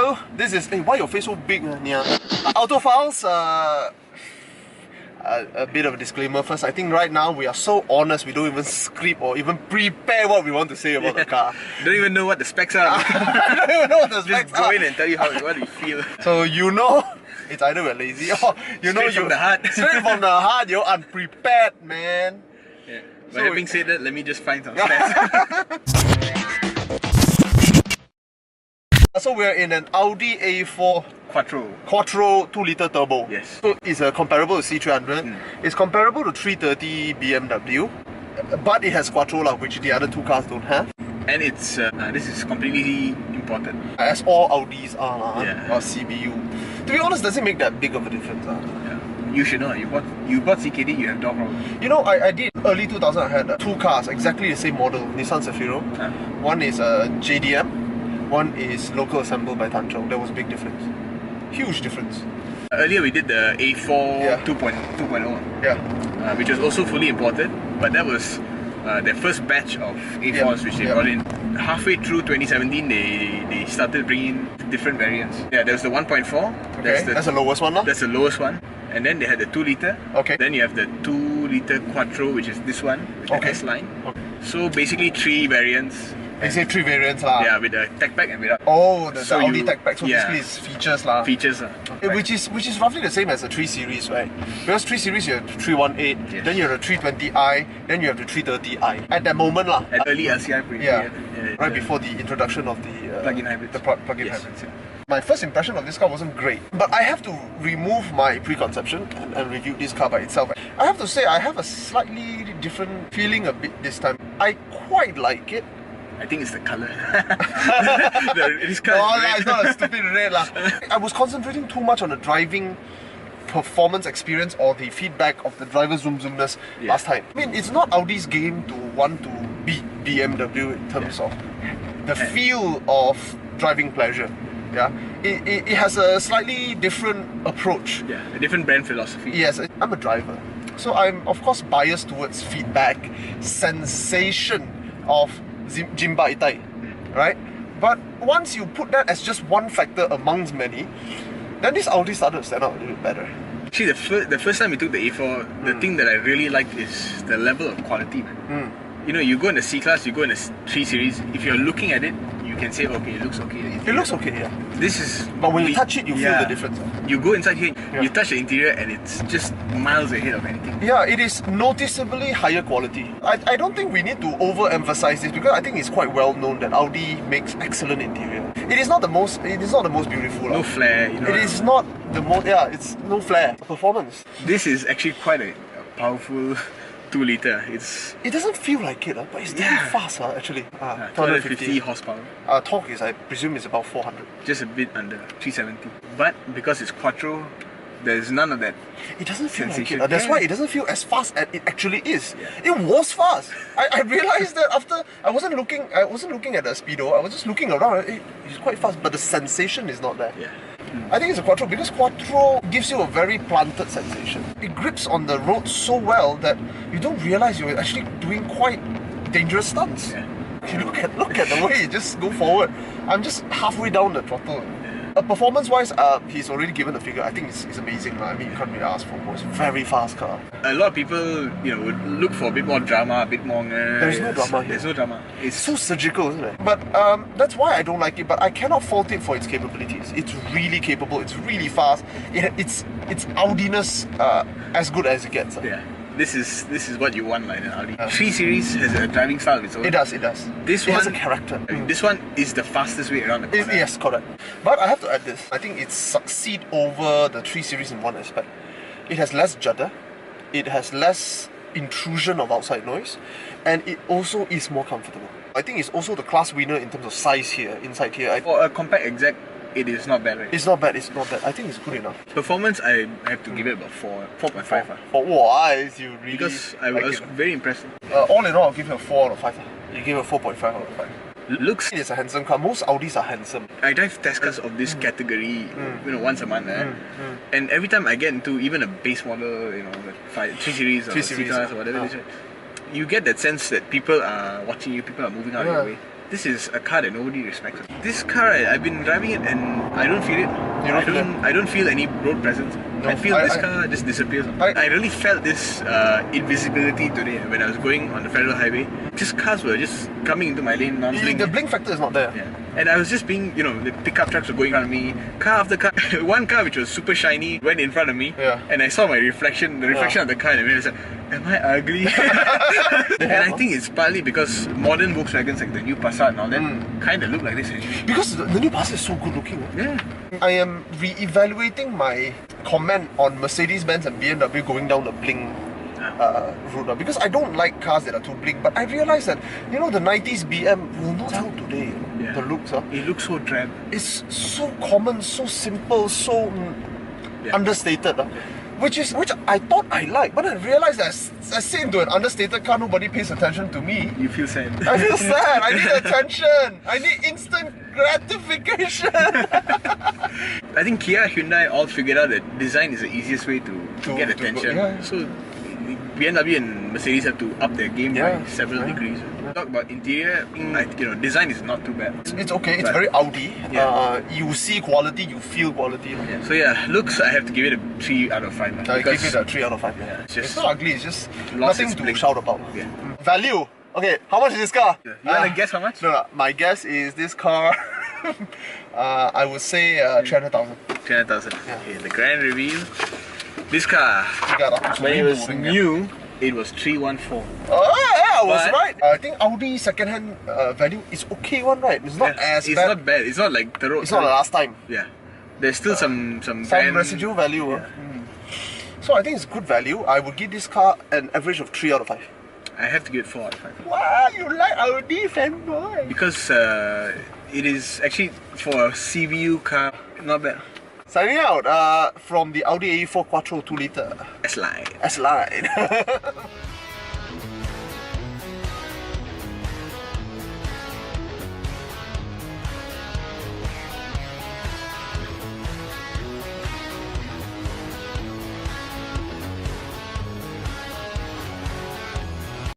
hello. This is... Hey, why your face so big, Nia? Autophiles, a bit of a disclaimer first. I think right now we are so honest, we don't even script or even prepare what we want to say about the car. Don't even know what the specs are. I don't even know what the specs Just go in and tell you what we feel. So you know, it's either we're lazy or you know, Straight from the heart. Straight from the heart, you're unprepared, man. Yeah. But having said that, let me just find some specs. So we're in an Audi A4 Quattro 2-litre turbo. Yes. So it's comparable to C300. It's comparable to 330 BMW, but it has quattro, which the other two cars don't have. And it's this is completely imported. As all Audis are, yeah. Or CBU. To be honest, does it make that big of a difference? Yeah. You should know. You bought CKD. You have dog road. You know, I did early 2000. I had two cars, exactly the same model, Nissan Zafiro. One is a JDM. One is local assembled by Tanchong. There was a big difference. Huge difference. Earlier we did the A4 2.0. Yeah. Which was also fully imported, but that was their first batch of A4s which they brought in. Halfway through 2017, they started bringing different variants. Yeah, there's the 1.4. Okay, that's the lowest one, That's the lowest one. And then they had the 2-litre. Okay. Then you have the 2-litre Quattro, which is this one, with the S-line. Okay. So basically 3 variants. They say 3 variants lah. Yeah, with the tech pack and without. Oh, the Audi tech pack. So basically it's features lah. Features Which is roughly the same as the 3 Series, right? Because 3 Series you have the 318, then you have the 320i, then you have the 330i. At that moment lah. At early LCI period. Yeah. Right before the introduction of the plug-in hybrids. The plug-in hybrids. Yeah. My first impression of this car wasn't great, but I have to remove my preconception and review this car by itself. I have to say I have a slightly different feeling a bit this time. I quite like it. I think it's the colour. This car it's not a stupid red lah. I was concentrating too much on the driving performance experience or the feedback of the driver's zoomness last time. I mean, it's not Audi's game to want to beat BMW in terms of the feel of driving pleasure. Yeah, it has a slightly different approach. Yeah, a different brand philosophy. Yes, I'm a driver, so I'm of course biased towards feedback, sensation of Jimba Itai, right? But once you put that as just one factor amongst many, then this Audi started to stand out a little bit better. Actually, the first time we took the A4, the thing that I really liked is the level of quality, man. You know, you go in the C-Class, you go in the 3 Series, if you're looking at it, you can say, okay, it looks okay. It looks okay, yeah. This is... But when you touch it, you feel the difference. You go inside here, you touch the interior and it's just miles ahead of anything. Yeah, it is noticeably higher quality. I don't think we need to overemphasize this because I think it's quite well known that Audi makes excellent interior. It is not the most beautiful. No flair, you know. It is not the most, it's no flair. Performance. This is actually quite a powerful 2-litre. It doesn't feel like it, but it's damn fast actually. 250 horsepower. Torque is, I presume, is about 400. Just a bit under 370. But because it's quattro, there's none of that. It doesn't feel sensation. like it. That's why it doesn't feel as fast as it actually is. Yeah. It was fast. I realized that after I wasn't looking at the speedo. I was just looking around. It's quite fast, but the sensation is not there. Yeah. I think it's a quattro because quattro gives you a very planted sensation. It grips on the road so well that you don't realize you're actually doing quite dangerous stunts. Yeah. You look at the way you just go forward. I'm just halfway down the throttle. Performance-wise, he's already given the figure. I think it's amazing. I mean, you can't really ask for more. It's a very fast car. A lot of people, would look for a bit more drama, a bit more... There's no drama here. There's no drama. It's so surgical, isn't it? But that's why I don't like it. But I cannot fault it for its capabilities. It's really capable. It's really fast. It's Audiness as good as it gets. Yeah. This is what you want, like an Audi. 3 Series has a driving style of its own. It does. This one has a character. This one is the fastest way around the corner. Yes, correct. But I have to add this. I think it succeeds over the 3 Series in one aspect. It has less judder. It has less intrusion of outside noise. And it also is more comfortable. I think it's also the class winner in terms of size here, inside here. For a compact exec, it is not bad, right? It's not bad. I think it's good enough. Performance, I have to give it about 4.5. For what? You really... Because I was very impressed. All in all, I'll give it a 4 out of 5. You give it a 4.5 out of 5. Looks... It's a handsome car. Most Audis are handsome. I drive test cars of this category, once a month. And every time I get into even a base model, the 3 Series or C-Class or whatever it is, you get that sense that people are watching you, people are moving out of your way. This is a car that nobody respects. This car, I've been driving it and I don't feel it. I don't feel any road presence. No, I feel this car just disappears. I really felt this invisibility today when I was going on the federal highway. Just cars were just coming into my lane non-blink. The blink factor is not there. Yeah. And I was just being, the pickup trucks were going around me, car after car. One car which was super shiny went in front of me, and I saw my reflection, the reflection of the car in the mirror. I was like, am I ugly? And I think it's partly because modern Volkswagens like the new Passat and all that kind of look like this actually. Because the new Passat is so good looking. Yeah. I am re-evaluating my comment on Mercedes-Benz and BMW going down the bling route, because I don't like cars that are too bling, but I realize that the 90s BM will not out today. The looks, it looks so drab. It's so common, so simple, so understated. Which I thought I liked, but I realized that I sit into an understated car, nobody pays attention to me. You feel sad. I feel sad. I need attention. I need instant gratification. I think Kia, Hyundai all figured out that design is the easiest way to get attention. So BMW and Mercedes have to up their game by several degrees. Talk about interior, design is not too bad. It's okay, it's very Audi. You see quality, you feel quality. So looks, I have to give it a 3 out of 5. I give it a 3 out of 5. It's not ugly, it's just nothing to shout about. Value. Okay, how much is this car? You want to guess how much? No, my guess is this car, I would say 300,000. 300,000. Okay, the grand reveal. This car, when it was new, it was 314. I was right. I think Audi second-hand value is okay one, right? It's not as bad. It's not bad. It's not like the road. It's not the last time. Yeah. There's still some residual value. So I think it's good value. I would give this car an average of 3 out of 5. I have to give it 4 out of 5. Wow, you like Audi, fanboy? Because it is actually for a CVU car, not bad. Signing out from the Audi A4 Quattro 2 litre. S-Line. S-Line.